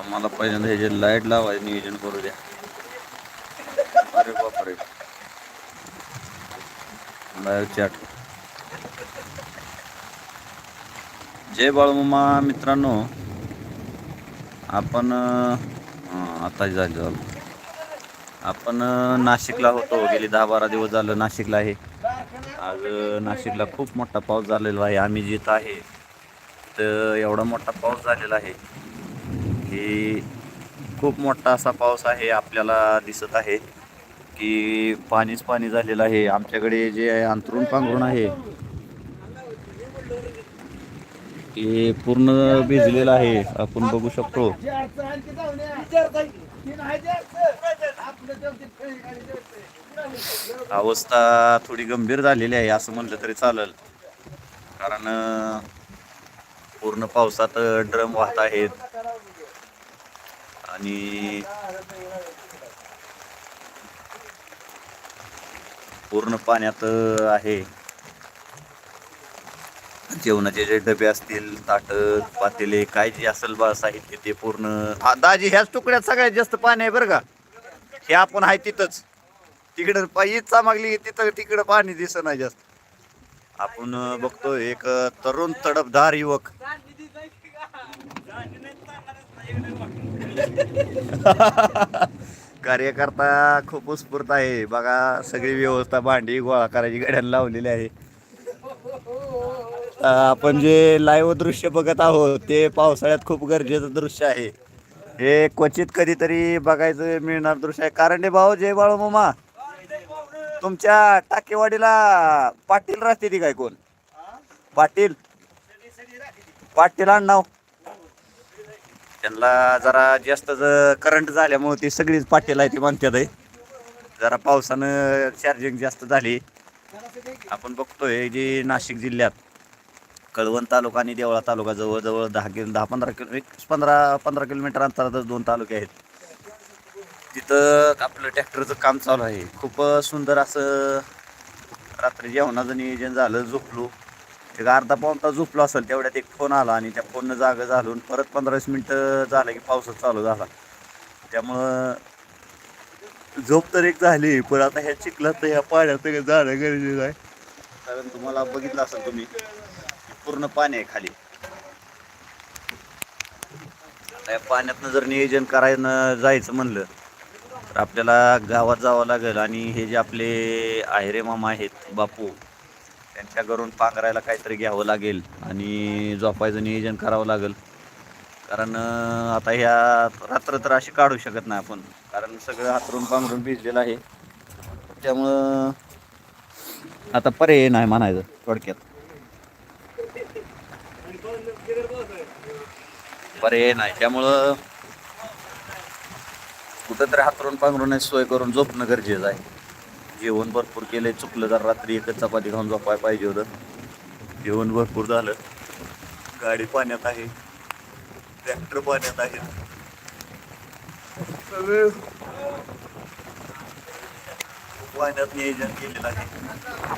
मला पहिल्यांदा हे जे लाईट लावायचं नियोजन करू द्या. अरे बापरे, लाईव्ह चॅट. जय बाळूमामा मित्रांनो, आपण आता झालं आपण नाशिकला होतो. गेली 10-12 दिवस झालं नाशिकला आहे. आज नाशिकला खूप मोठा पाऊस झालेला आहे. आम्ही जिथं आहे तर एवढा मोठा पाऊस झालेला आहे की खूप मोठा असा पाऊस आहे. आपल्याला दिसत आहे की पाणीच पाणी झालेलं आहे. आमच्याकडे जे अंथरूण पांघरूण आहे ते पूर्ण भिजलेलं आहे, आपण बघू शकतो. अवस्था थोडी गंभीर झालेली आहे असं म्हटलं तरी चालेल, कारण पूर्ण पावसात ड्रम वाहत आहेत आणि पूर्ण पाण्यात आहे. जेवणाचे जे डबे असतील, ताट पातेले काय जे असेल बा साहित्य ते पूर्ण. दाजी ह्याच तुकड्यात सगळ्यात जास्त पाणी आहे बरं का. हे आपण आहे तिथंच, तिकडं पायी चामागली तिथं तिकडं पाणी दिसत नाही जास्त. आपण बघतो एक तरुण तडफदार युवक कार्यकर्ता खूप उत्स्फूर्त आहे बघा. सगळी व्यवस्था भांडी गोळा करायची गाड्यांना लावलेली आहे. आपण जे लाईव्ह दृश्य बघत आहोत ते पावसाळ्यात खूप गरजेचं दृश्य आहे. हे क्वचित कधीतरी बघायचं मिळणार दृश्य आहे. कारण रे भाऊ, जय बाळूमामा, तुमच्या टाकेवाडीला पाटील राहते ती काय कोण? पाटील पाटील नाव त्यांना जरा जास्त करंट झाल्यामुळे ती सगळीच पाटील आहे ती म्हणतात आहे. जरा पावसानं चार्जिंग जास्त झाली. आपण बघतोय जी नाशिक जिल्ह्यात कळवण तालुका आणि देवळा तालुका जवळजवळ 10-15 किलोमीटर अंतरातच 2 तालुके आहेत. तिथं आपलं ट्रॅक्टरचं काम चालू आहे. खूप सुंदर असं रात्री जेवणाचं नियोजन झालं. झोपलो एक अर्धा-पाऊण तास झोपलो असेल, तेवढ्यात एक फोन आला आणि त्या फोननं जागा झालून परत 15-20 मिनटं झालं की पावसाच चालू झाला. त्यामुळं झोप तर एक झाली, पण आता ह्या चिखलात तर ह्या पाण्यात जाणं गरजेचं आहे. कारण तुम्हाला बघितलं असेल तुम्ही, पूर्ण पाणी आहे खाली. त्या पाण्यातनं जर नियोजन करायला जायचं म्हणलं तर आपल्याला गावात जावं लागेल. आणि हे जे आपले आहेरे मामा आहेत बापू, त्यांच्या घरून पांघरायला काहीतरी घ्यावं लागेल आणि झोपायचं नियोजन करावं लागेल. कारण आता ह्या रात्र तर अशी काढू शकत नाही आपण, कारण सगळं हातरून पांघरून भिजलेलं आहे. त्यामुळं आता पर्याय नाही म्हणायचं थोडक्यात. पर्याय नाही, त्यामुळं कुठंतरी हातरून पांघरून सोय करून झोपणं गरजेचं आहे. जेवण भरपूर केलंय, चुकलं तर रात्री एकच चपाती खाऊन झोपाय पाहिजे होतं. जेवण भरपूर झालं. गाडी पाण्यात आहे, ट्रॅक्टर पाण्यात आहे, सगळं पाण्यात नियोजन केलेलं आहे.